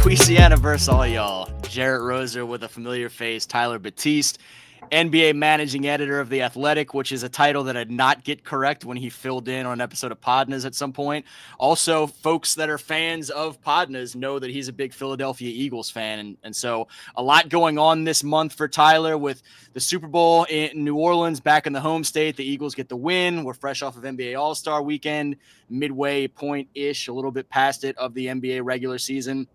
Louisiana versus all y'all. Jarrett Roser with a familiar face, Tyler Batiste, NBA managing editor of The Athletic, which is a title that I did not get correct when he filled in on an episode of Podnas at some point. Also, folks that are fans of Podnas know that he's a big Philadelphia Eagles fan. And so a lot going on this month for Tyler with the Super Bowl in New Orleans back in the home state. The Eagles get the win. We're fresh off of NBA All-Star weekend, midway point-ish, a little bit past it of the NBA regular season.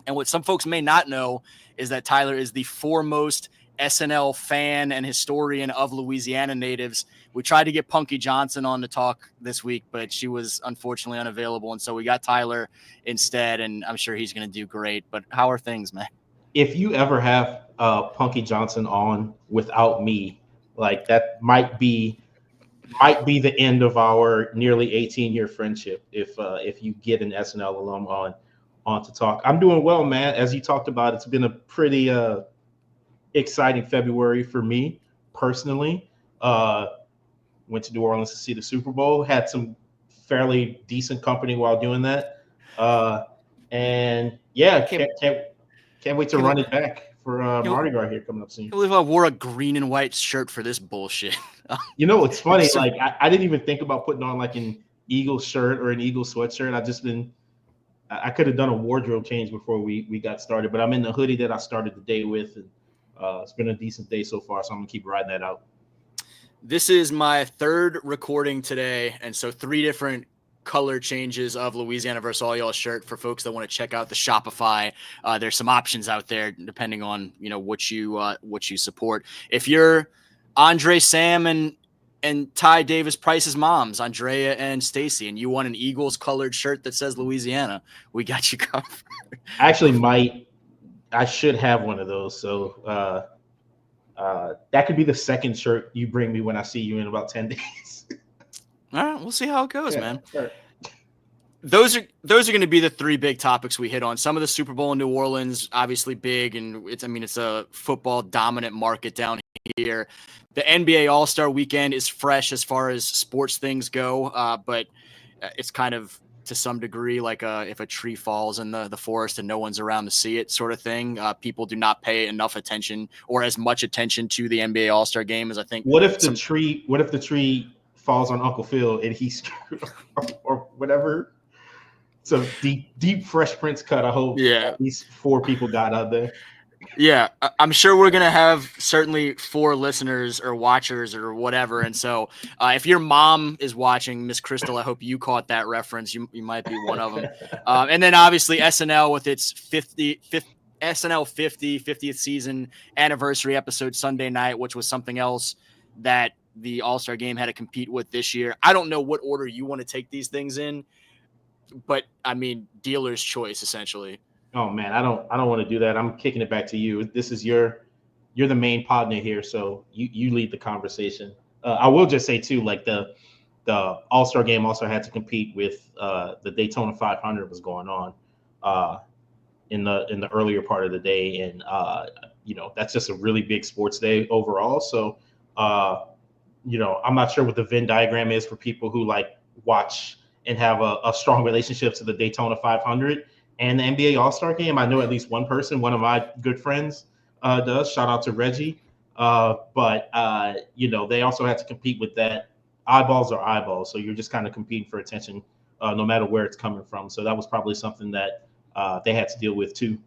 And what some folks may not know is that Tyler is the foremost SNL fan and historian of Louisiana natives. We tried to get Punky Johnson on to talk this week, but she was unfortunately unavailable. And so we got Tyler instead, and I'm sure he's going to do great. But how are things, man? If you ever have Punky Johnson on without me, like that might be the end of our nearly 18-year friendship if you get an SNL alum on to talk. I'm doing well, man. As you talked about, it's been a pretty exciting February for me personally. Went to New Orleans to see the Super Bowl, had some fairly decent company while doing that. And yeah, can't wait to run it back for Mardi Gras here coming up soon. I believe I wore a green and white shirt for this bullshit. You know, it's funny. Like I didn't even think about putting on like an Eagles shirt or an Eagles sweatshirt. I could have done a wardrobe change before we got started, but I'm in the hoodie that I started the day with, and it's been a decent day so far, so I'm gonna keep riding that out. This is my third recording today, and so 3 different color changes of Louisiana versus all y'all shirt for folks that want to check out the Shopify. There's some options out there depending on what you support. If you're Andre Sam and Ty Davis Price's moms, Andrea and Stacy, and you want an Eagles colored shirt that says Louisiana, we got you covered. I should have one of those. So that could be the second shirt you bring me when I see you in about 10 days. All right, we'll see how it goes, man. Sure. Those are going to be the 3 big topics we hit on. Some of the Super Bowl in New Orleans, obviously big, and it's a football dominant market down here. The NBA All-Star weekend is fresh as far as sports things go, but it's kind of to some degree like if a tree falls in the forest and no one's around to see it sort of thing. People do not pay enough attention or as much attention to the NBA All-Star game as I think. What if the tree falls on Uncle Phil and he's or whatever? So deep Fresh Prince cut. I hope at least 4 people got out there. Yeah, I'm sure we're going to have certainly 4 listeners or watchers or whatever. And so if your mom is watching, Miss Crystal, I hope you caught that reference. You might be one of them. And then obviously SNL with its 50th season anniversary episode Sunday night, which was something else that the All-Star game had to compete with this year. I don't know what order you want to take these things in, but I mean, dealer's choice essentially. Oh man, I don't want to do that. I'm kicking it back to you. This is you're the main partner here, so you lead the conversation. I will just say too, like the All-Star game also had to compete with the Daytona 500 was going on in the earlier part of the day, and that's just a really big sports day overall. So I'm not sure what the Venn diagram is for people who like watch and have a strong relationship to the Daytona 500. And the NBA All-Star game, I know at least one person, one of my good friends does. Shout out to Reggie. But they also had to compete with that. Eyeballs are eyeballs. So you're just kind of competing for attention no matter where it's coming from. So that was probably something that they had to deal with too.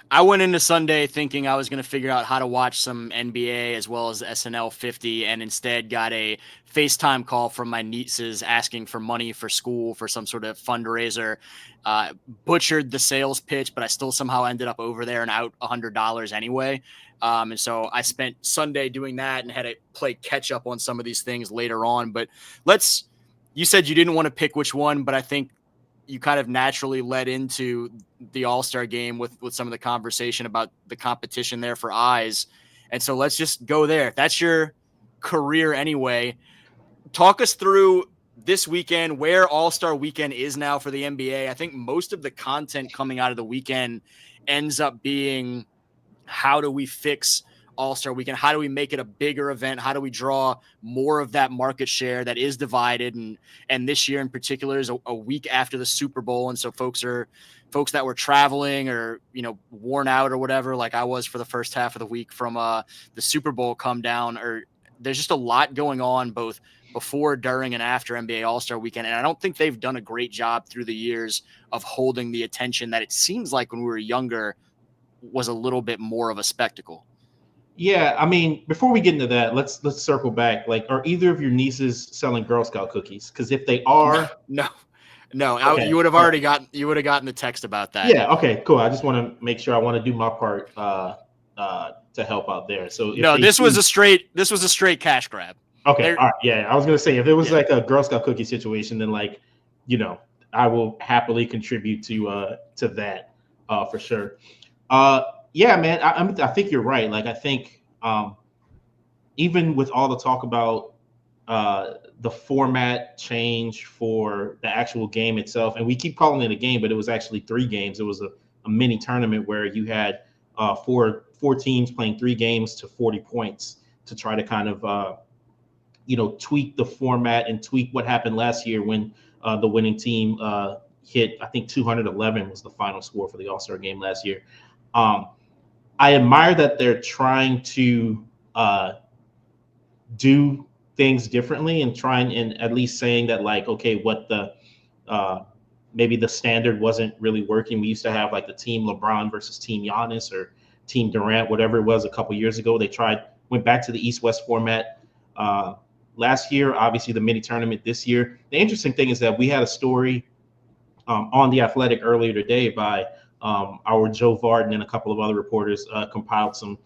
I went into Sunday thinking I was going to figure out how to watch some NBA as well as SNL 50, and instead got a FaceTime call from my nieces asking for money for school for some sort of fundraiser. Butchered the sales pitch, but I still somehow ended up over there and out $100 anyway. And so I spent Sunday doing that and had to play catch up on some of these things later on. But you said you didn't want to pick which one, but I think you kind of naturally led into the All-Star game with some of the conversation about the competition there for eyes. And so let's just go there. That's your career anyway. Talk us through this weekend, where All-Star weekend is now for the NBA. I think most of the content coming out of the weekend ends up being, how do we fix All-Star Weekend? How do we make it a bigger event? How do we draw more of that market share that is divided? And this year in particular is a week after the Super Bowl, and so folks that were traveling or worn out or whatever, like I was for the first half of the week from the Super Bowl come down. Or there's just a lot going on both before, during, and after NBA All-Star Weekend, and I don't think they've done a great job through the years of holding the attention that it seems like when we were younger was a little bit more of a spectacle. Yeah, I mean, before we get into that, let's circle back. Like, are either of your nieces selling Girl Scout cookies? Because if they are, no. okay, You would have already gotten the text about that. Yeah, okay, cool. I just want to make sure I want to do my part to help out there. So if no, this was a straight cash grab. Okay, all right, yeah. I was gonna say if it was like a Girl Scout cookie situation, then I will happily contribute to that for sure. Yeah, man, I think you're right. Like I think even with all the talk about the format change for the actual game itself, and we keep calling it a game, but it was actually 3 games. It was a mini tournament where you had four teams playing 3 games to 40 points to try to kind of tweak the format and tweak what happened last year when the winning team hit, I think 211 was the final score for the All-Star game last year. I admire that they're trying to do things differently and trying and at least saying that like, okay, what the maybe the standard wasn't really working. We used to have like the team LeBron versus team Giannis or team Durant, whatever it was a couple years ago. They went back to the East-West format last year, obviously the mini tournament this year. The interesting thing is that we had a story on The Athletic earlier today by our Joe Varden and a couple of other reporters compiled some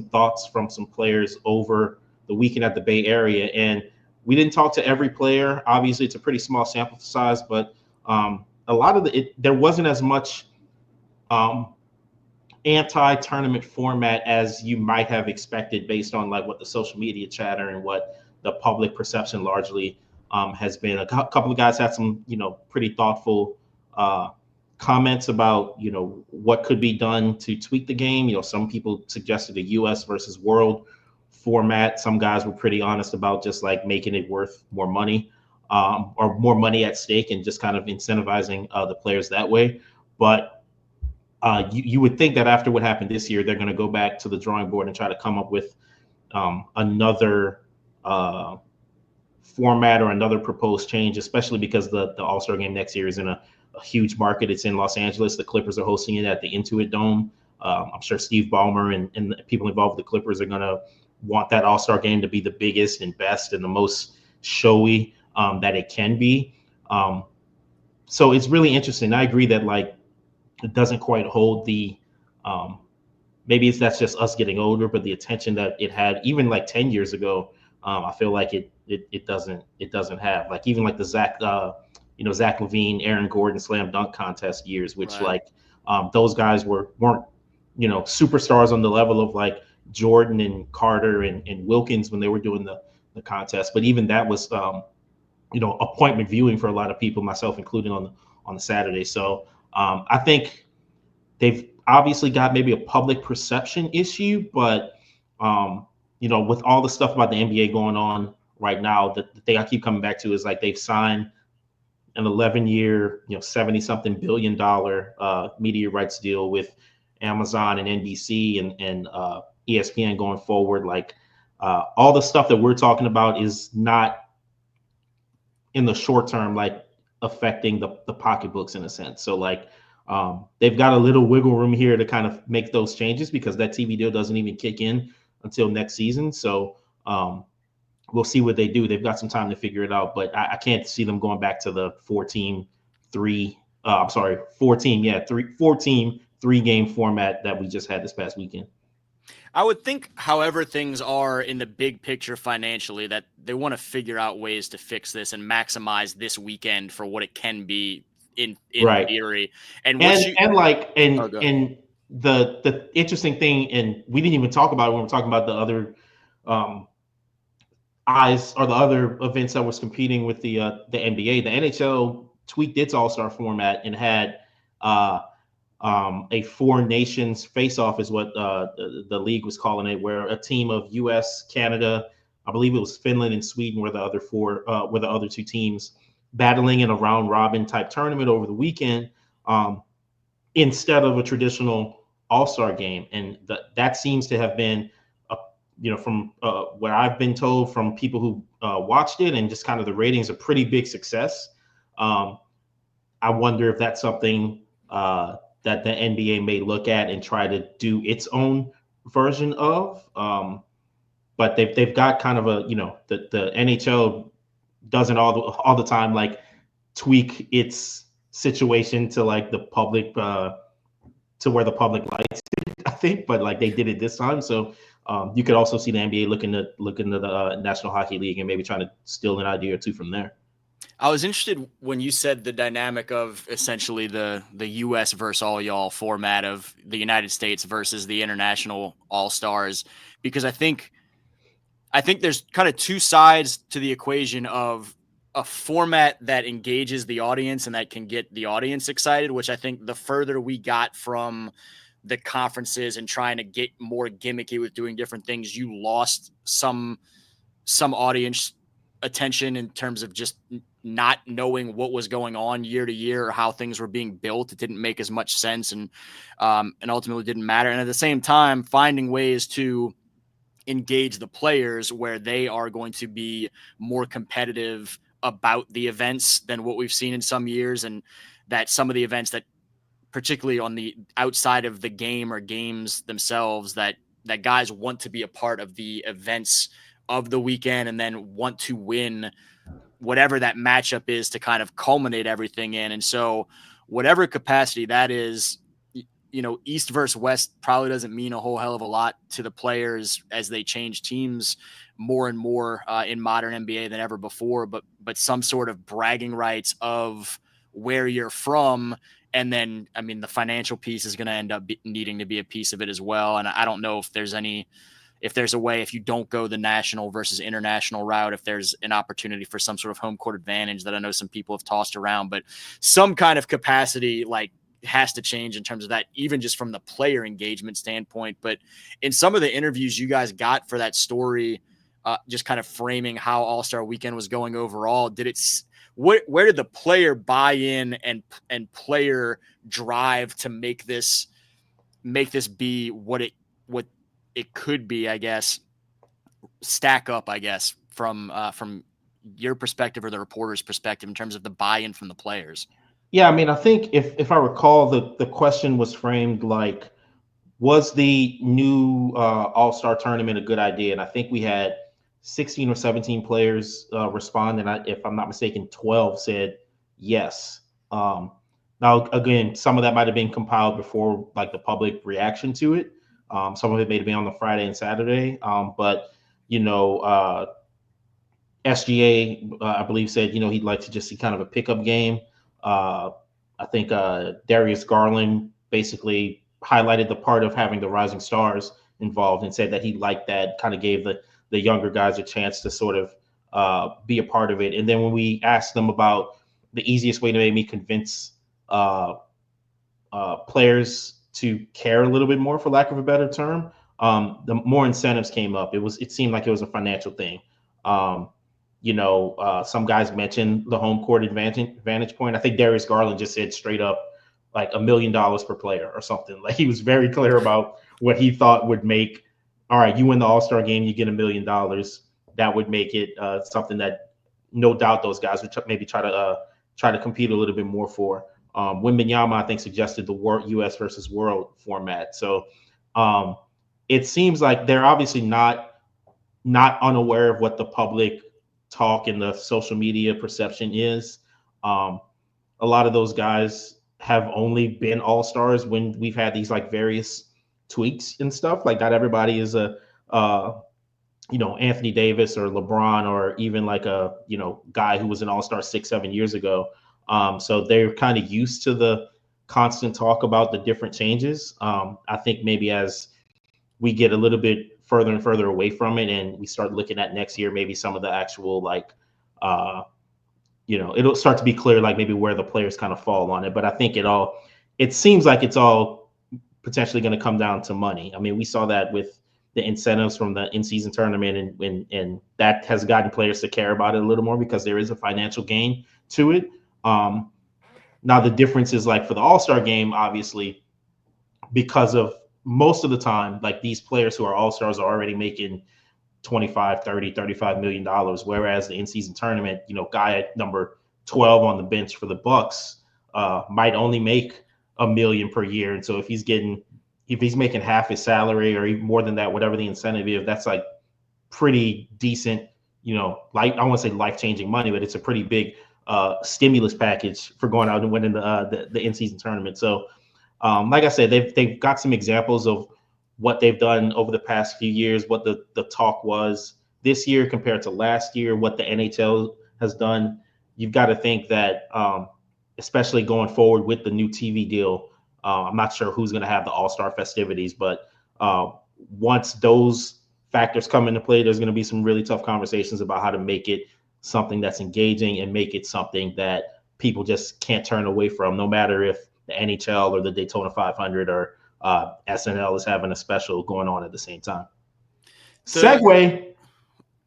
thoughts from some players over the weekend at the Bay Area. And we didn't talk to every player. Obviously, it's a pretty small sample size, but a lot of there wasn't as much anti-tournament format as you might have expected based on like what the social media chatter and what the public perception largely has been. A couple of guys had some, pretty thoughtful comments about, what could be done to tweak the game. Some people suggested a U.S. versus world format. Some guys were pretty honest about just like making it worth more money or more money at stake and just kind of incentivizing the players that way. But you would think that after what happened this year, they're going to go back to the drawing board and try to come up with another format or another proposed change, especially because the All-Star game next year is in a huge market. It's in Los Angeles. The Clippers are hosting it at the Intuit Dome. I'm sure Steve Ballmer and the people involved with the Clippers are going to want that All-Star game to be the biggest and best and the most showy that it can be. So it's really interesting. I agree that like it doesn't quite hold the maybe that's just us getting older, but the attention that it had even like 10 years ago, I feel like it doesn't have. Like even like the Zach LaVine, Aaron Gordon slam dunk contest years, which right. like those guys weren't superstars on the level of like Jordan and Carter and Wilkins when they were doing the contest. But even that was appointment viewing for a lot of people, myself included, on the Saturday. So I think they've obviously got maybe a public perception issue, but with all the stuff about the NBA going on right now, the thing I keep coming back to is like they've signed an 11-year, $70-something billion media rights deal with Amazon and NBC and ESPN going forward. Like all the stuff that we're talking about is not in the short term like affecting the pocketbooks in a sense. So like they've got a little wiggle room here to kind of make those changes because that TV deal doesn't even kick in until next season. So we'll see what they do. They've got some time to figure it out, but I can't see them going back to the 4-team, 3-game format that we just had this past weekend. I would think, however things are in the big picture financially, that they want to figure out ways to fix this and maximize this weekend for what it can be in right. theory. And the interesting thing, and we didn't even talk about it when we're talking about the other eyes or the other events that was competing with the NBA. The NHL tweaked its All-Star format and had a four nations face-off is what the league was calling it, where a team of U.S., Canada, I believe it was Finland and Sweden were the other were the other two teams battling in a round robin type tournament over the weekend, instead of a traditional All-Star game, and that seems to have been, from what I've been told from people who watched it and just kind of the ratings, a pretty big success. I wonder if that's something that the NBA may look at and try to do its own version of. But they've got kind of a, the NHL doesn't all the time like tweak its situation to like the public, to where the public likes it, I think, but like they did it this time. So you could also see the NBA look into the National Hockey League and maybe trying to steal an idea or two from there. I was interested when you said the dynamic of essentially the U.S. versus all y'all format of the United States versus the international all stars, because I think there's kind of two sides to the equation of a format that engages the audience and that can get the audience excited, which I think the further we got from the conferences and trying to get more gimmicky with doing different things, you lost some audience attention in terms of just not knowing what was going on year to year or how things were being built. It didn't make as much sense and ultimately didn't matter. And at the same time, finding ways to engage the players where they are going to be more competitive about the events than what we've seen in some years. And that some of the events that, particularly on the outside of the game or games themselves, that guys want to be a part of the events of the weekend and then want to win whatever that matchup is to kind of culminate everything in. And so whatever capacity that is, East versus West probably doesn't mean a whole hell of a lot to the players as they change teams more and more in modern NBA than ever before, but some sort of bragging rights of where you're from. And then, I mean, the financial piece is going to end up needing to be a piece of it as well. And I don't know if there's a way, if you don't go the national versus international route, if there's an opportunity for some sort of home court advantage that I know some people have tossed around, but some kind of capacity like has to change in terms of that, even just from the player engagement standpoint. But in some of the interviews you guys got for that story, just kind of framing how All-Star Weekend was going overall, where did the player buy-in and player drive to make this be what it could be, I guess, stack up, I guess, from your perspective or the reporter's perspective in terms of the buy-in from the players? Yeah, I mean, I think if I recall, the question was framed like, was the new All-Star tournament a good idea? And I think we had 16 or 17 players respond, and if I'm not mistaken, 12 said yes. Now, again, some of that might have been compiled before like the public reaction to it. Some of it may have been on the Friday and Saturday, but SGA, I believe, said he'd like to just see kind of a pickup game. I think Darius Garland basically highlighted the part of having the rising stars involved and said that he liked that, kind of gave the younger guys a chance to sort of be a part of it. And then when we asked them about the easiest way to maybe convince players to care a little bit more, for lack of a better term, the more incentives came up. It seemed like it was a financial thing. Some guys mentioned the home court vantage point. I think Darius Garland just said straight up like $1 million per player or something. Like he was very clear about what he thought would make. All right, you win the All-Star game, you get $1 million. That would make it something that no doubt those guys would maybe try to compete a little bit more for. Wembanyama, I think, suggested the U.S. versus world format. So it seems like they're obviously not unaware of what the public talk and the social media perception is. A lot of those guys have only been all-stars when we've had these like various tweaks and stuff. Like not everybody is a Anthony Davis or LeBron or even like a guy who was an all-star 6-7 years ago. So they're kind of used to the constant talk about the different changes. I think maybe as we get a little bit further and further away from it and we start looking at next year, maybe some of the actual it'll start to be clear like maybe where the players kind of fall on it. But I think it seems like it's all potentially going to come down to money. I mean, we saw that with the incentives from the in-season tournament, and that has gotten players to care about it a little more because there is a financial gain to it. Um, Now the difference is like for the All-Star game, obviously, because of most of the time, like these players who are All-Stars are already making 25, 30, 35 million dollars, whereas the in-season tournament, guy at number 12 on the bench for the Bucks might only make $1 million per year. And so if he's making half his salary or even more than that, whatever the incentive is, that's like pretty decent, like I won't say life-changing money, but it's a pretty big stimulus package for going out and winning the in-season tournament. So like I said, they've got some examples of what they've done over the past few years, what the talk was this year compared to last year, what the NHL has done. You've got to think that, especially going forward with the new TV deal, I'm not sure who's going to have the All-Star festivities, but once those factors come into play, there's going to be some really tough conversations about how to make it something that's engaging and make it something that people just can't turn away from, no matter if the NHL or the Daytona 500 or SNL is having a special going on at the same time. Segue.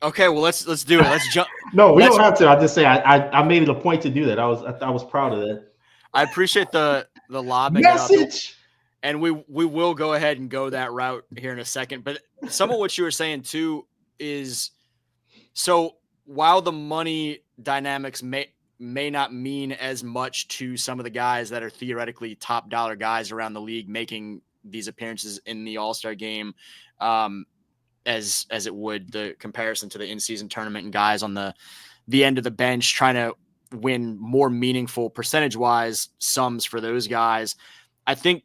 Okay, well let's do it. Let's jump. No, we don't have to. I'll just say I made it a point to do that. I was proud of that. I appreciate the lobbing message. And we will go ahead and go that route here in a second. But some of what you were saying too is, so while the money dynamics may not mean as much to some of the guys that are theoretically top dollar guys around the league making these appearances in the All-Star game, as it would the comparison to the in-season tournament and guys on the end of the bench trying to win more meaningful percentage-wise sums for those guys. I think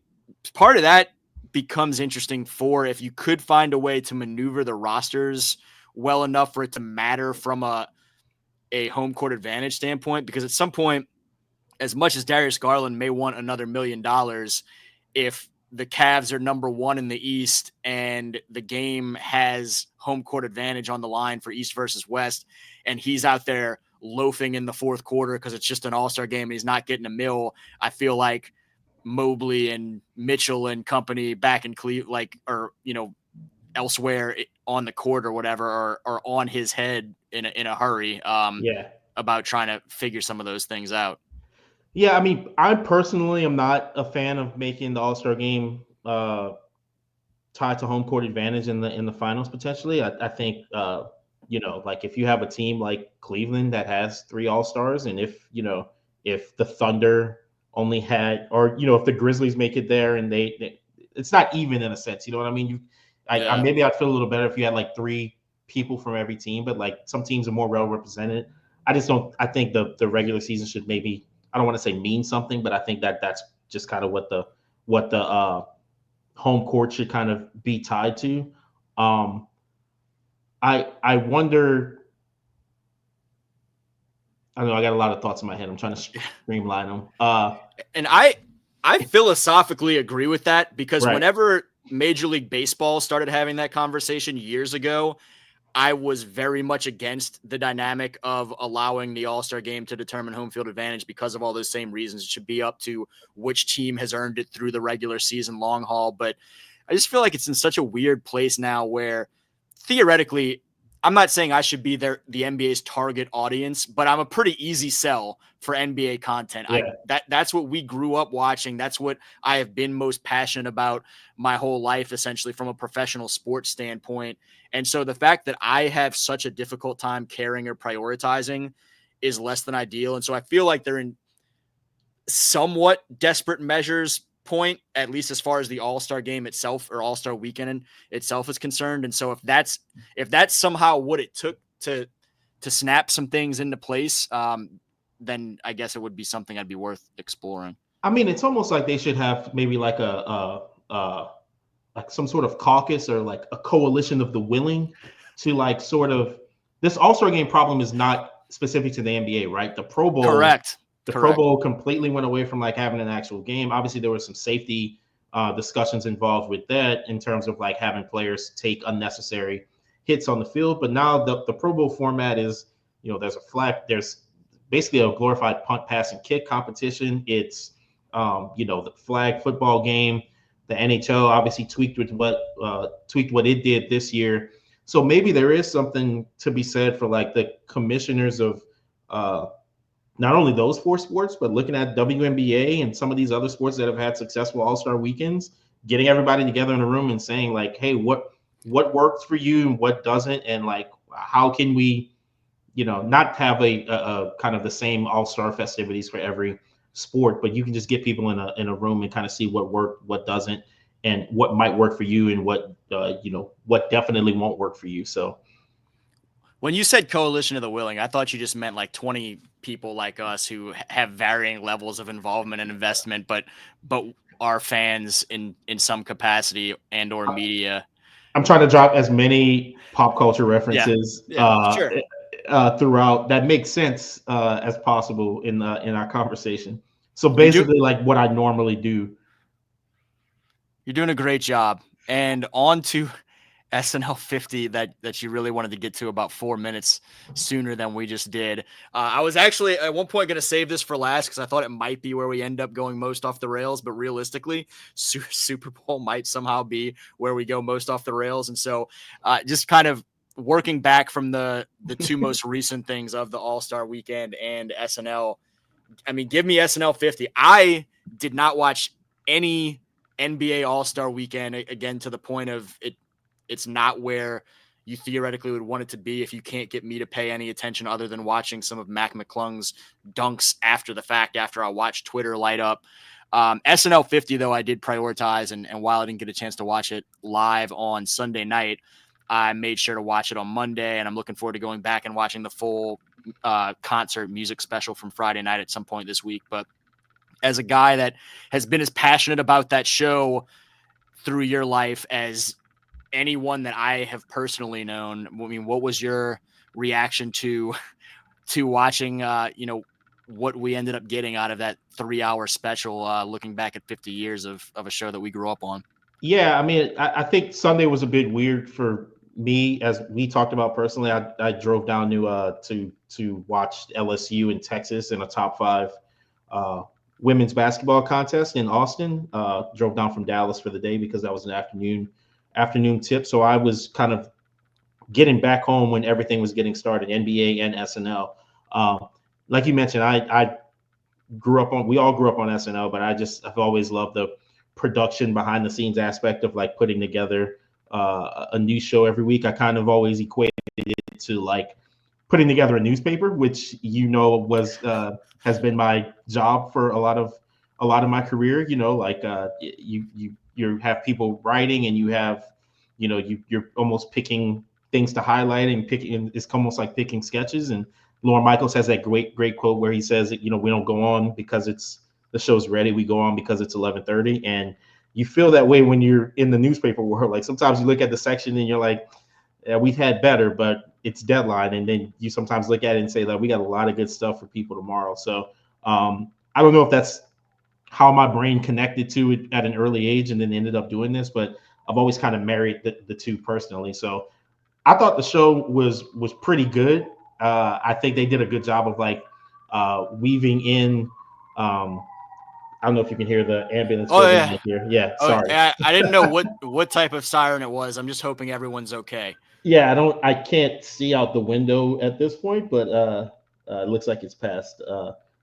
part of that becomes interesting for if you could find a way to maneuver the rosters well enough for it to matter from a home court advantage standpoint, because at some point, as much as Darius Garland may want another $1 million, if the Cavs are number one in the East and the game has home court advantage on the line for East versus West, and he's out there loafing in the fourth quarter because it's just an All-Star game and he's not getting a mill, I feel like Mobley and Mitchell and company back in Cleveland, elsewhere on the court or whatever, are on his head in a hurry about trying to figure some of those things out. Yeah, I mean, I personally am not a fan of making the All-Star game tied to home court advantage in the finals potentially. I think like if you have a team like Cleveland that has 3 All-Stars, and if the Thunder only had, or if the Grizzlies make it there and they it's not even in a sense, you know what I mean? Maybe I'd feel a little better if you had like 3 people from every team, but like some teams are more well represented. I think the regular season should maybe, I don't want to say mean something, but I think that's just kind of what the home court should kind of be tied to. I wonder. I don't know. I got a lot of thoughts in my head. I'm trying to streamline them. And I philosophically agree with that, because whenever Major League Baseball started having that conversation years ago, I was very much against the dynamic of allowing the All-Star game to determine home field advantage because of all those same reasons. It should be up to which team has earned it through the regular season long haul. But I just feel like it's in such a weird place now where theoretically, I'm not saying I should be the NBA's target audience, but I'm a pretty easy sell for NBA content. Yeah. That's what we grew up watching. That's what I have been most passionate about my whole life, essentially, from a professional sports standpoint. And so the fact that I have such a difficult time caring or prioritizing is less than ideal. And so I feel like they're in somewhat desperate measures point, at least as far as the All-Star game itself or All-Star weekend itself is concerned. And so if that's somehow what it took to snap some things into place, then I guess it would be something I'd be worth exploring. I mean, it's almost like they should have maybe like like some sort of caucus or like a coalition of the willing to like sort of, this All-Star game problem is not specific to the NBA, right? The Pro Bowl. Correct. Pro Bowl completely went away from like having an actual game. Obviously, there were some safety discussions involved with that in terms of like having players take unnecessary hits on the field. But now the Pro Bowl format is, there's a flag, there's basically a glorified punt, pass, and kick competition. It's The flag football game, the NHL obviously tweaked what it did this year. So maybe there is something to be said for like the commissioners of uh, not only those four sports, but looking at WNBA and some of these other sports that have had successful All Star weekends, getting everybody together in a room and saying like, hey, what works for you and what doesn't, and like how can we, not have a kind of the same All Star festivities for every sport, but you can just get people in a room and kind of see what worked, what doesn't, and what might work for you and what definitely won't work for you. So When you said coalition of the willing, I thought you just meant like 20 people like us who have varying levels of involvement and investment, but are fans in some capacity and or media. I'm trying to drop as many pop culture Yeah, references yeah, sure. throughout that make sense as possible in our conversation. So You're doing basically, like what I normally do. you're doing a great job. And on to SNL 50 that you really wanted to get to about 4 minutes sooner than we just did. I was actually at one point going to save this for last because I thought it might be where we end up going most off the rails, but realistically, Super Bowl might somehow be where we go most off the rails. And so just kind of working back from the two most recent things of the All-Star weekend and SNL. I mean, give me SNL 50. I did not watch any NBA All-Star weekend, again, to the point of it's not where you theoretically would want it to be if you can't get me to pay any attention other than watching some of Mac McClung's dunks after the fact, after I watched Twitter light up. SNL 50, though, I did prioritize. And while I didn't get a chance to watch it live on Sunday night, I made sure to watch it on Monday. And I'm looking forward to going back and watching the full concert music special from Friday night at some point this week. But as a guy that has been as passionate about that show through your life as anyone that I have personally known, I mean, what was your reaction to watching, what we ended up getting out of that 3-hour special, looking back at 50 years of a show that we grew up on? Yeah, I mean, I think Sunday was a bit weird for me, as we talked about personally. I drove down to watch LSU in Texas in a top five uh, women's basketball contest in Austin. Drove down from Dallas for the day because that was an afternoon tip. So I was kind of getting back home when everything was getting started, NBA and SNL. Like you mentioned, I we all grew up on SNL, but I've always loved the production behind the scenes aspect of like putting together a new show every week. I kind of always equated it to like putting together a newspaper, which was has been my job for a lot of my career. Like you have people writing, and you have you're almost picking things to highlight and picking. It's almost like picking sketches. And Lorne Michaels has that great quote where he says, we don't go on because the show's ready. We go on because it's 11:30. And you feel that way when you're in the newspaper world. Like sometimes you look at the section and you're like, yeah, we've had better, but it's deadline. And then you sometimes look at it and say that we got a lot of good stuff for people tomorrow. So I don't know if that's how my brain connected to it at an early age and then ended up doing this, but I've always kind of married the two personally. So I thought the show was pretty good. I think they did a good job of like weaving in. I don't know if you can hear the ambulance Oh building yeah. back here. Yeah, Oh, sorry. I didn't know what type of siren it was. I'm just hoping everyone's okay. Yeah, I can't see out the window at this point, but it looks like it's past.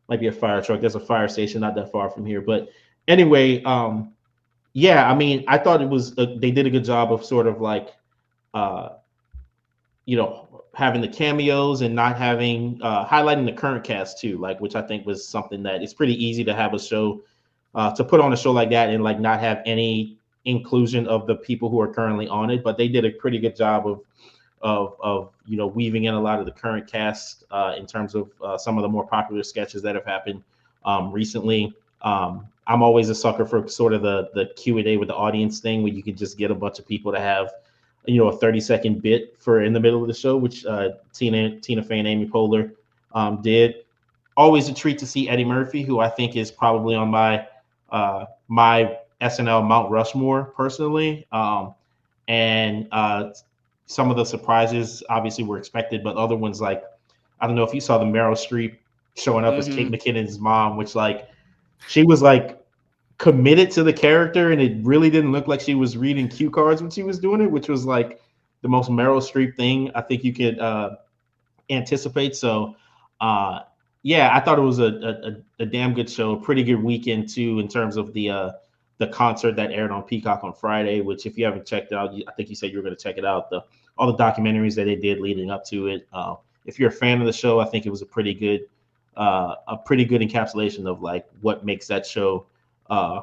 Might be a fire truck. There's a fire station not that far from here. But anyway, yeah, I mean, I thought they did a good job of sort of like uh, having the cameos and not having highlighting the current cast too, like which I think was something that it's pretty easy to have a show to put on a show like that and like not have any inclusion of the people who are currently on it. But they did a pretty good job of weaving in a lot of the current cast in terms of some of the more popular sketches that have happened recently. I'm always a sucker for sort of the Q&A with the audience thing where you can just get a bunch of people to have a 30-second bit for in the middle of the show, which Tina Fey and Amy Poehler did. Always a treat to see Eddie Murphy, who I think is probably on my SNL Mount Rushmore personally. And some of the surprises obviously were expected, but other ones like I don't know if you saw the Meryl Streep showing up as Kate Mm-hmm. McKinnon's mom, which like she was like committed to the character, and it really didn't look like she was reading cue cards when she was doing it, which was like the most Meryl Streep thing I think you could anticipate. So, uh, yeah, I thought it was a damn good show, a pretty good weekend too in terms of the concert that aired on Peacock on Friday. Which, if you haven't checked it out, I think you said you were going to check it out. The all the documentaries that they did leading up to it. If you're a fan of the show, I think it was a pretty good encapsulation of like uh,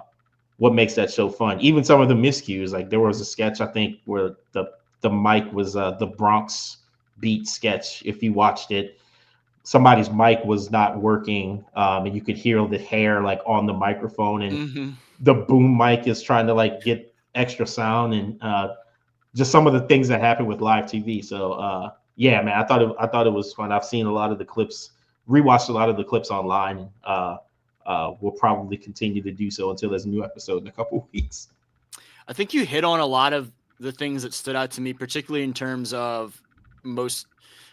what makes that show fun. Even some of the miscues, like there was a sketch I think where the mic was the Bronx beat sketch. If you watched it, somebody's mic was not working, and you could hear the hair like on the microphone, and Hmm. the boom mic is trying to like get extra sound, and just some of the things that happen with live TV. So yeah, man, I thought it was fun. I've seen a lot of the clips, rewatched a lot of the clips online. We'll probably continue to do so until there's a new episode in a couple weeks. I think you hit on a lot of the things that stood out to me, particularly in terms of most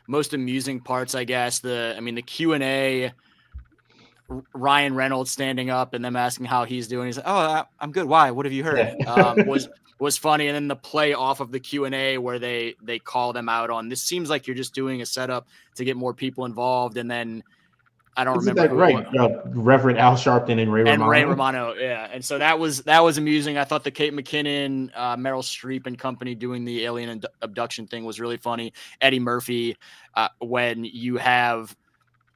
most amusing parts. I guess the Q&A, Ryan Reynolds standing up and them asking how he's doing. He's like, "Oh, I'm good. Why? What have you heard?" Yeah. Was funny, and then the play off of the Q&A where they call them out on this seems like you're just doing a setup to get more people involved, and then I don't Isn't remember that who it right? was. Reverend Al Sharpton and Ray And Ray Romano. Romano, yeah, and so that was amusing. I thought the Kate McKinnon, Meryl Streep and company doing the alien abduction thing was really funny. Eddie Murphy, when you have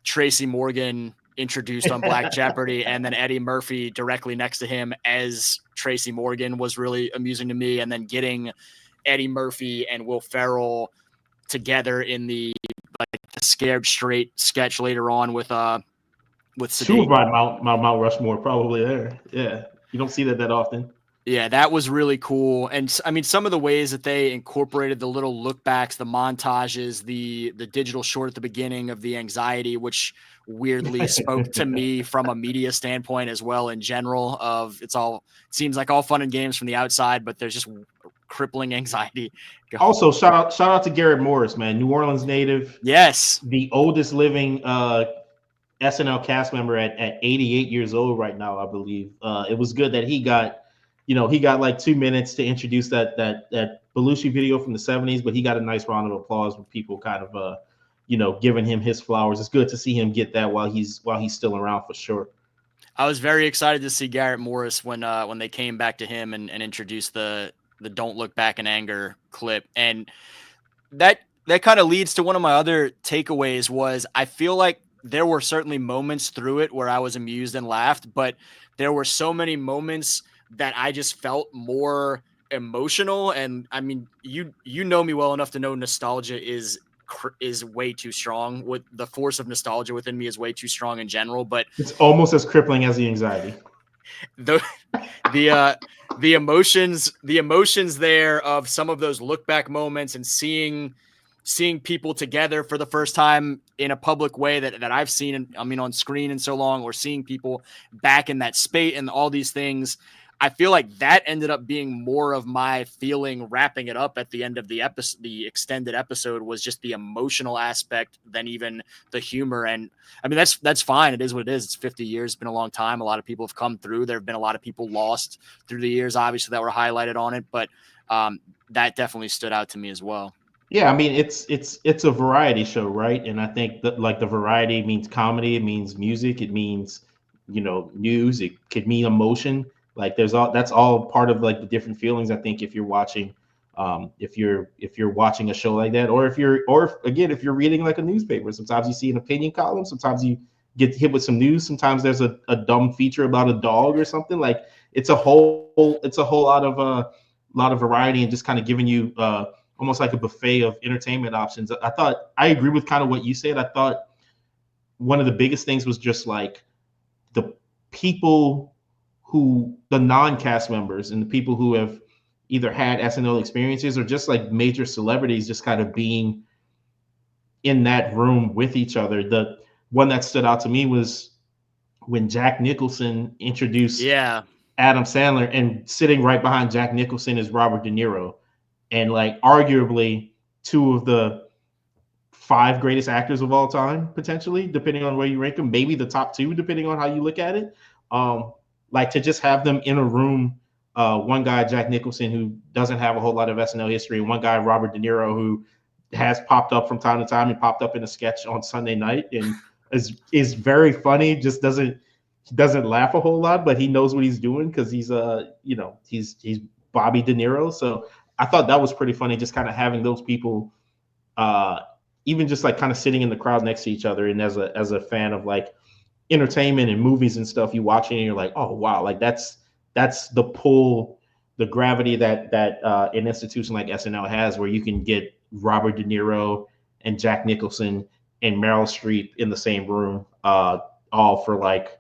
Tracy Morgan introduced on Black Jeopardy, and then Eddie Murphy directly next to him as Tracy Morgan was really amusing to me. And then getting Eddie Murphy and Will Ferrell together in the Scared Straight sketch later on with Two of Sedate. my Mount Rushmore probably there. Yeah, you don't see that often. Yeah, that was really cool. And I mean, some of the ways that they incorporated the little look backs, the montages, the digital short at the beginning of the anxiety, which weirdly spoke to me from a media standpoint as well in general of it seems like all fun and games from the outside, but there's just crippling anxiety. Also, shout out to Garrett Morris, man, New Orleans native, Yes. the oldest living SNL cast member at 88 years old right now, I believe. It was good that he got like 2 minutes to introduce that Belushi video from the 70s, but he got a nice round of applause with people kind of giving him his flowers. It's good to see him get that while he's still around for sure. I was very excited to see Garrett Morris when they came back to him and introduced the "Don't Look Back in Anger" clip, and that kind of leads to one of my other takeaways. Was I feel like there were certainly moments through it where I was amused and laughed, but there were so many moments that I just felt more emotional. And I mean, you know me well enough to know nostalgia is way too strong. With the force of nostalgia within me is way too strong in general, but It's almost as crippling as the anxiety. the the uh the emotions there of some of those look back moments and seeing people together for the first time in a public way that I've seen, on screen in so long, or seeing people back in that space and all these things. I feel like that ended up being more of my feeling wrapping it up at the end of the episode. The extended episode was just the emotional aspect than even the humor. And I mean, that's fine. It is what it is. It's 50 years. It's been a long time. A lot of people have come through. There have been a lot of people lost through the years, obviously, that were highlighted on it. But that definitely stood out to me as well. Yeah, I mean it's a variety show, right? And I think that like the variety means comedy, it means music, it means news, it could mean emotion. Like that's all part of like the different feelings. I think if you're watching, if you're watching a show like that, or if you're reading like a newspaper, sometimes you see an opinion column, sometimes you get hit with some news, sometimes there's a dumb feature about a dog or something. Like it's a whole lot of variety and just kind of giving you almost like a buffet of entertainment options. I thought I agree with kind of what you said. I thought one of the biggest things was just like the people the non-cast members and the people who have either had SNL experiences or just like major celebrities just kind of being in that room with each other. The one that stood out to me was when Jack Nicholson introduced Yeah. Adam Sandler, and sitting right behind Jack Nicholson is Robert De Niro, and like arguably two of the five greatest actors of all time, potentially, depending on where you rank them, maybe the top two, depending on how you look at it. Like to just have them in a room. One guy, Jack Nicholson, who doesn't have a whole lot of SNL history, and one guy, Robert De Niro, who has popped up from time to time. He popped up in a sketch on Sunday night and is very funny. Just doesn't laugh a whole lot, but he knows what he's doing because he's he's Bobby De Niro. So I thought that was pretty funny, just kind of having those people, uh, even just like kind of sitting in the crowd next to each other. And as a fan of like entertainment and movies and stuff, you watching and you're like, oh wow, like that's the pull, the gravity that an institution like SNL has, where you can get Robert De Niro and Jack Nicholson and Meryl Streep in the same room, all for like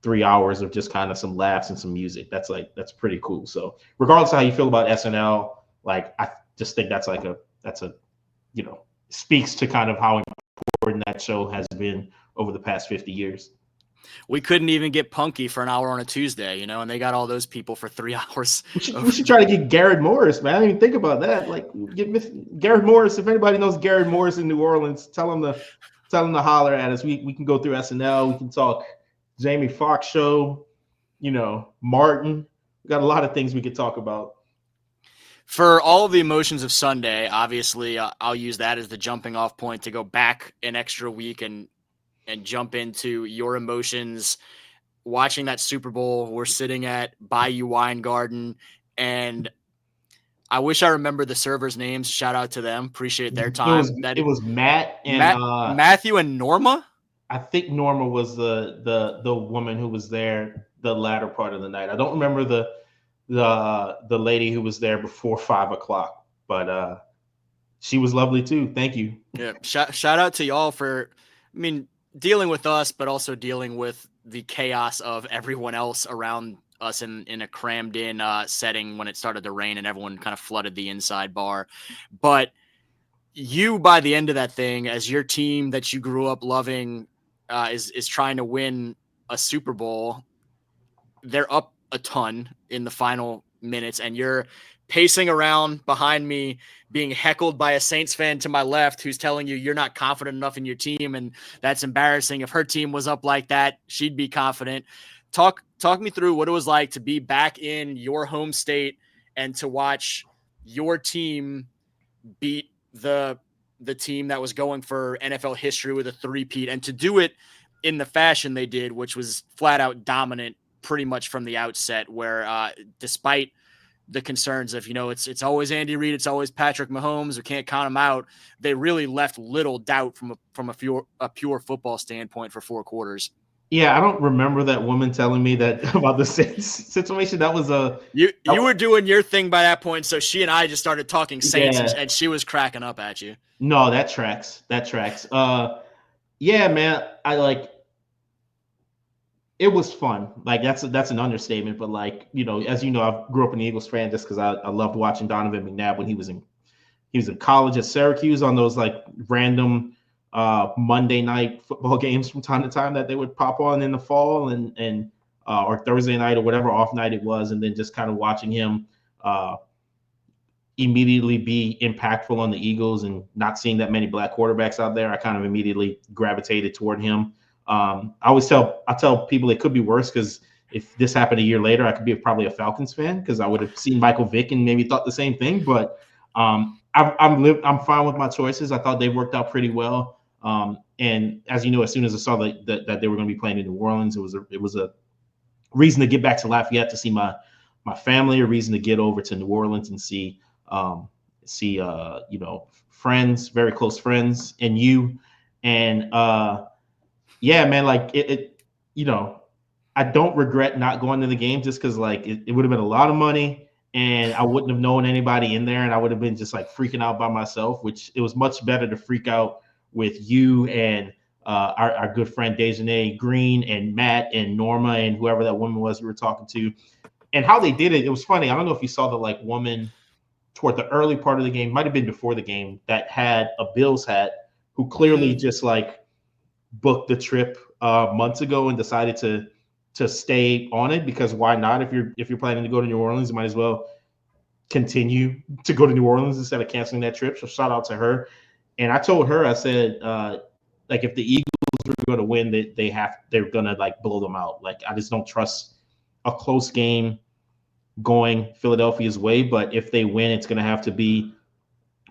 3 hours of just kind of some laughs and some music. That's pretty cool. So regardless of how you feel about SNL, like I just think that's a speaks to kind of how important that show has been over the past 50 years. We couldn't even get Punky for an hour on a Tuesday, and they got all those people for 3 hours. We should try to get Garrett Morris, man. I didn't even think about that. Like, get Garrett Morris. If anybody knows Garrett Morris in New Orleans, tell him to holler at us. We can go through SNL. We can talk Jamie Foxx show, Martin. We got a lot of things we could talk about. For all of the emotions of Sunday, obviously, I'll use that as the jumping off point to go back an extra week and jump into your emotions watching that Super Bowl. We're sitting at Bayou Wine Garden, and I wish I remember the servers' names. Shout out to them. Appreciate their time. It was Matt and Matthew and Norma. I think Norma was the woman who was there the latter part of the night. I don't remember the lady who was there before 5:00, but she was lovely too. Thank you. Yeah, shout out to y'all for, dealing with us, but also dealing with the chaos of everyone else around us in a crammed in setting when it started to rain and everyone kind of flooded the inside bar. But you, by the end of that thing, as your team that you grew up loving is trying to win a Super Bowl, they're up a ton in the final minutes, and you're pacing around behind me being heckled by a Saints fan to my left who's telling you you're not confident enough in your team, and that's embarrassing. If her team was up like that, she'd be confident. Talk me through what it was like to be back in your home state and to watch your team beat the team that was going for NFL history with a three-peat, and to do it in the fashion they did, which was flat out dominant pretty much from the outset, where despite the concerns of, it's always Andy Reid, it's always Patrick Mahomes, we can't count him out, they really left little doubt from a pure football standpoint for 4 quarters. Yeah, I don't remember that woman telling me that about the Saints situation. That was you were doing your thing by that point, so she and I just started talking Saints, and she was cracking up at you. No, that tracks. Yeah, man, it was fun. Like that's an understatement, but as I grew up an Eagles fan just because I loved watching Donovan McNabb when he was in college at Syracuse on those like random Monday night football games from time to time that they would pop on in the fall and or Thursday night or whatever off night it was, and then just kind of watching him immediately be impactful on the Eagles and not seeing that many black quarterbacks out there. I kind of immediately gravitated toward him. I tell people it could be worse because if this happened a year later, I could be probably a Falcons fan because I would have seen Michael Vick and maybe thought the same thing. But I'm fine with my choices. I thought they worked out pretty well. And as you know, as soon as I saw that they were going to be playing in New Orleans, it was a reason to get back to Lafayette to see my family, a reason to get over to New Orleans and see friends, very close friends, and you. And yeah, man, like I don't regret not going to the game just because it would have been a lot of money and I wouldn't have known anybody in there and I would have been just like freaking out by myself, which it was much better to freak out with you and our good friend Dejanay Green and Matt and Norma and whoever that woman was we were talking to. And how they did it, it was funny. I don't know if you saw the woman toward the early part of the game, might have been before the game, that had a Bills hat, who clearly just booked the trip months ago and decided to stay on it because why not? If you're planning to go to New Orleans, you might as well continue to go to New Orleans instead of canceling that trip. So shout out to her. And I told her, I said, if the Eagles going to win, they're going to like blow them out. Like I just don't trust a close game going Philadelphia's way. But if they win, it's going to have to be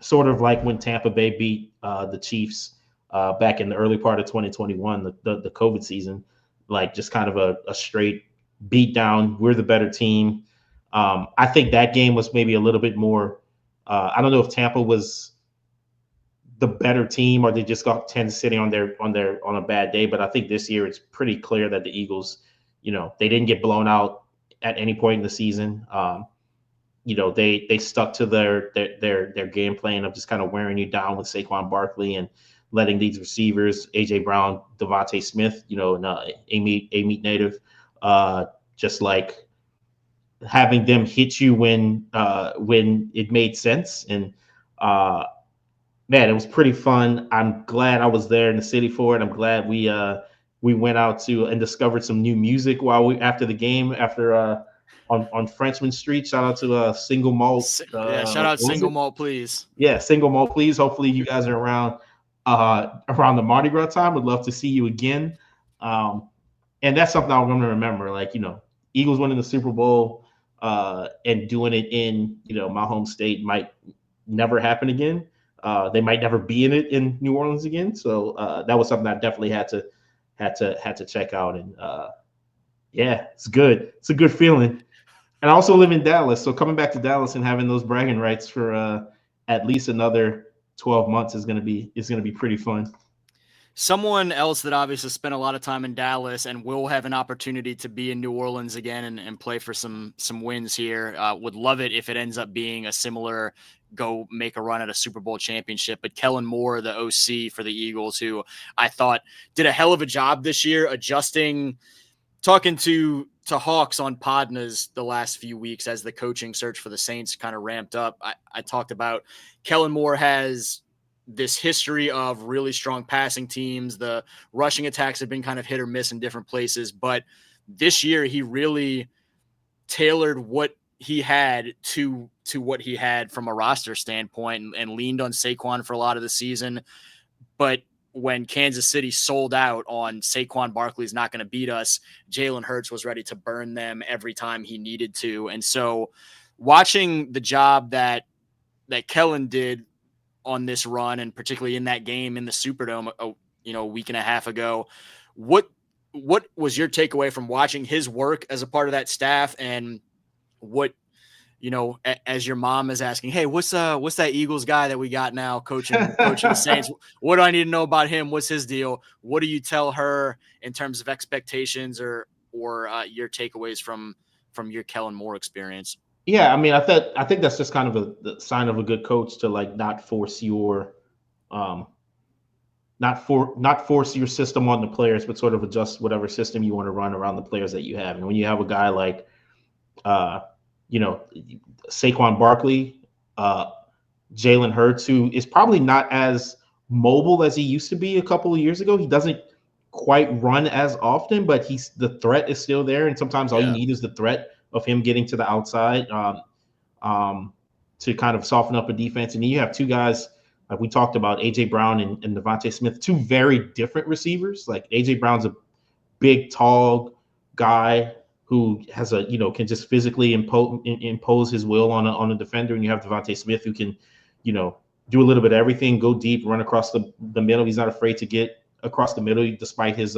sort of like when Tampa Bay beat the Chiefs back in the early part of 2021, the COVID season, like just kind of a straight beat down. We're the better team. I think that game was maybe a little bit more. I don't know if Tampa was the better team or they just got Kansas City on a bad day. But I think this year it's pretty clear that the Eagles, they didn't get blown out at any point in the season. They stuck to their game plan of just kind of wearing you down with Saquon Barkley and letting these receivers, AJ Brown, Devontae Smith, an A-Meat native, just like having them hit you when it made sense. And man, it was pretty fun. I'm glad I was there in the city for it. I'm glad we went out to and discovered some new music after the game on Frenchman Street. Shout out to Single Malt. Shout out Single Malt, please. Yeah, Single Malt, please. Hopefully you guys are around the Mardi Gras time. Would love to see you again. And that's something I'm going to remember. Like, Eagles winning the Super Bowl and doing it in, my home state might never happen again. They might never be in it in New Orleans again. So that was something I definitely had to check out. And yeah, it's good. It's a good feeling. And I also live in Dallas, so coming back to Dallas and having those bragging rights for at least another 12 months is going to be pretty fun. Someone else that obviously spent a lot of time in Dallas and will have an opportunity to be in New Orleans again and play for some wins here. Would love it if it ends up being a similar go make a run at a Super Bowl championship. But Kellen Moore, the OC for the Eagles, who I thought did a hell of a job this year adjusting. Talking to Hawks on Podnas the last few weeks as the coaching search for the Saints kind of ramped up, I talked about Kellen Moore has this history of really strong passing teams. The rushing attacks have been kind of hit or miss in different places, but this year he really tailored what he had to what he had from a roster standpoint and leaned on Saquon for a lot of the season. But when Kansas City sold out on Saquon Barkley's not going to beat us, Jalen Hurts was ready to burn them every time he needed to. And so watching the job that Kellen did on this run, and particularly in that game in the Superdome, a week and a half ago, what was your takeaway from watching his work as a part of that staff? And what, as your mom is asking, hey, what's that Eagles guy that we got now coaching the Saints? What do I need to know about him? What's his deal? What do you tell her in terms of expectations or your takeaways from your Kellen Moore experience? Yeah, I mean, I think that's just kind of the sign of a good coach to like not force your system on the players, but sort of adjust whatever system you want to run around the players that you have. And when you have a guy like Saquon Barkley, Jalen Hurts, who is probably not as mobile as he used to be a couple of years ago. He doesn't quite run as often, but the threat is still there. And sometimes all you need is the threat of him getting to the outside to kind of soften up a defense. And then you have two guys, like we talked about, AJ Brown and Devontae Smith, two very different receivers. Like AJ Brown's a big, tall guy who has can just physically impose his will on a defender, and you have Devontae Smith who can, do a little bit of everything, go deep, run across the middle. He's not afraid to get across the middle, despite his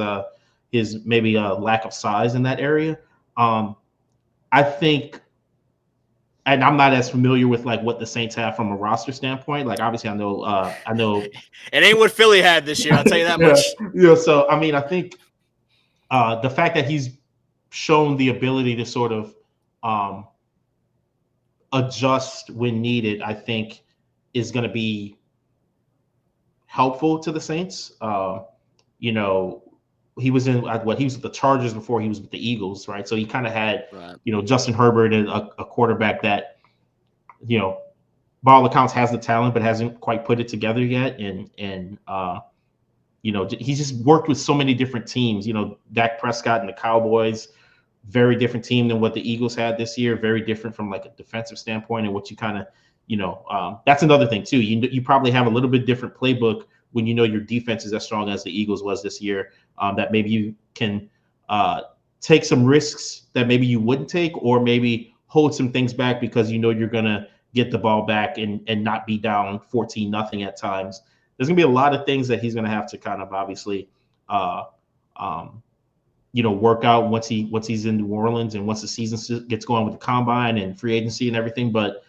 maybe lack of size in that area. I think, and I'm not as familiar with like what the Saints have from a roster standpoint. Like obviously, I know it ain't what Philly had this year. I'll tell you that much. So I mean, I think the fact that he's shown the ability to sort of adjust when needed, I think is going to be helpful to the Saints. He was in he was with the Chargers before he was with the Eagles, right? So he kind of had, Justin Herbert, and a quarterback that, by all accounts has the talent, but hasn't quite put it together yet. And he's just worked with so many different teams. Dak Prescott and the Cowboys, very different team than what the Eagles had this year. Very different from like a defensive standpoint, and what you kind of, that's another thing too. You probably have a little bit different playbook when you know your defense is as strong as the Eagles was this year, that maybe you can take some risks that maybe you wouldn't take, or maybe hold some things back because you know you're going to get the ball back and not be down 14-0 at times. There's going to be a lot of things that he's going to have to kind of obviously work out once he's in New Orleans and once the season gets going with the combine and free agency and everything. But,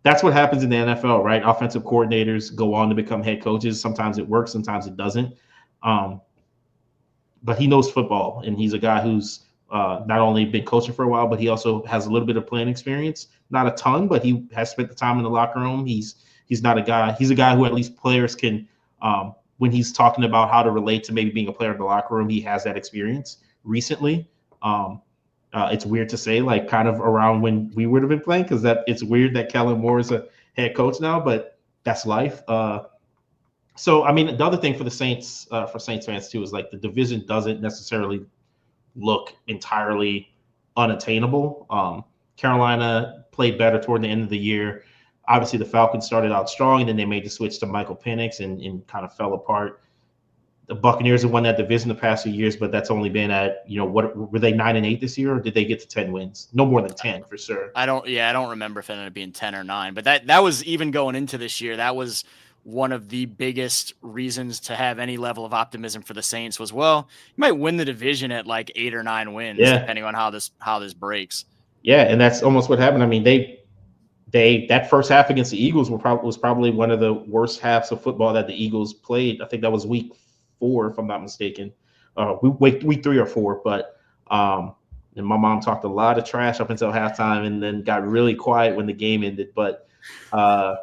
that's what happens in the NFL, right? Offensive coordinators go on to become head coaches. Sometimes it works, sometimes it doesn't. But he knows football, and he's a guy who's not only been coaching for a while, but he also has a little bit of playing experience. Not a ton, but he has spent the time in the locker room. He's a guy who at least players can when he's talking about how to relate to maybe being a player in the locker room, he has that experience recently. It's weird to say, like, kind of around when we would have been playing, because it's weird that Kellen Moore is a head coach now, but that's life. So, I mean, the other thing for the Saints, for Saints fans too, is like the division doesn't necessarily look entirely unattainable. Carolina played better toward the end of the year. Obviously, the Falcons started out strong, and then they made the switch to Michael Penix and kind of fell apart. The Buccaneers have won that division the past few years, but that's only been at, what were they 9-8 this year, or did they get to 10 wins? No more than 10 for sure. I don't remember if it ended up being 10 or 9, but that was even going into this year. That was one of the biggest reasons to have any level of optimism for the Saints was, well, you might win the division at like 8 or 9 wins, depending on how this breaks. Yeah, and that's almost what happened. I mean, they that first half against the Eagles was probably one of the worst halves of football that the Eagles played. I think that was week 4, if I'm not mistaken. Week 3 or 4, but and my mom talked a lot of trash up until halftime and then got really quiet when the game ended. But I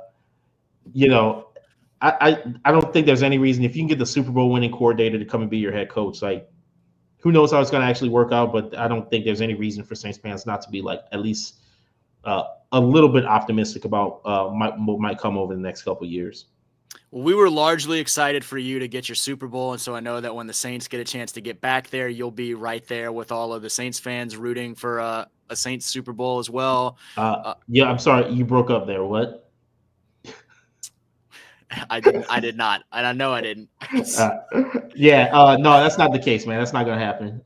don't think there's any reason, if you can get the Super Bowl winning coordinator to come and be your head coach, like, who knows how it's going to actually work out, but I don't think there's any reason for Saints fans not to be, like, at least a little bit optimistic about what might come over the next couple of years. Well, we were largely excited for you to get your Super Bowl, and so I know that when the Saints get a chance to get back there, you'll be right there with all of the Saints fans rooting for a Saints Super Bowl as well. Yeah, I'm sorry, you broke up there. What? I did not, and I know I didn't. No, that's not the case, man. That's not gonna happen.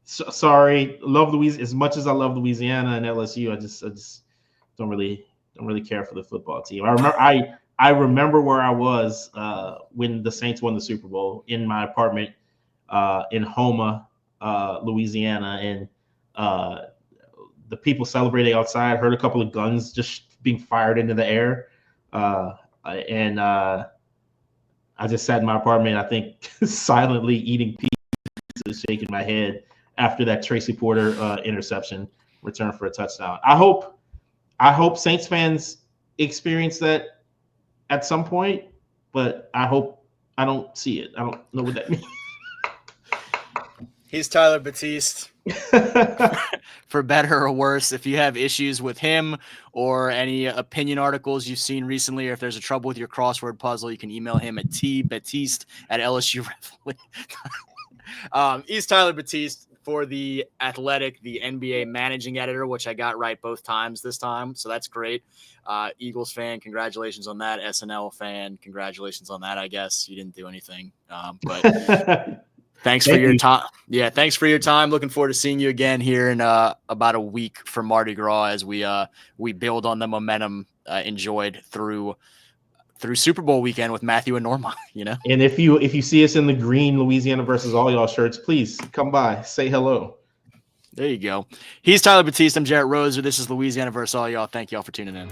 Sorry, love Louisiana as much as I love Louisiana and LSU. I just don't really care for the football team. I remember where I was when the Saints won the Super Bowl, in my apartment in Houma, Louisiana, and the people celebrating outside. Heard a couple of guns just being fired into the air. And I just sat in my apartment, I think, silently eating pizza, shaking my head after that Tracy Porter interception return for a touchdown. I hope Saints fans experience that at some point, but I hope I don't see it. I don't know what that means. He's Tyler Batiste. For better or worse, if you have issues with him or any opinion articles you've seen recently, or if there's a trouble with your crossword puzzle, you can email him at tbatiste@LSU. He's Tyler Batiste for The Athletic, the NBA managing editor, which I got right both times this time, so that's great. Eagles fan, congratulations on that. SNL fan, congratulations on that. I guess you didn't do anything, but thanks for your time. Yeah, thanks for your time. Looking forward to seeing you again here in about a week for Mardi Gras as we build on the momentum enjoyed through Super Bowl weekend with Matthew and Norma. And if you see us in the green Louisiana versus all y'all shirts, please come by, say hello. There you go. He's Tyler Batiste. I'm Jarrett Roser. This is Louisiana versus all y'all. Thank y'all for tuning in.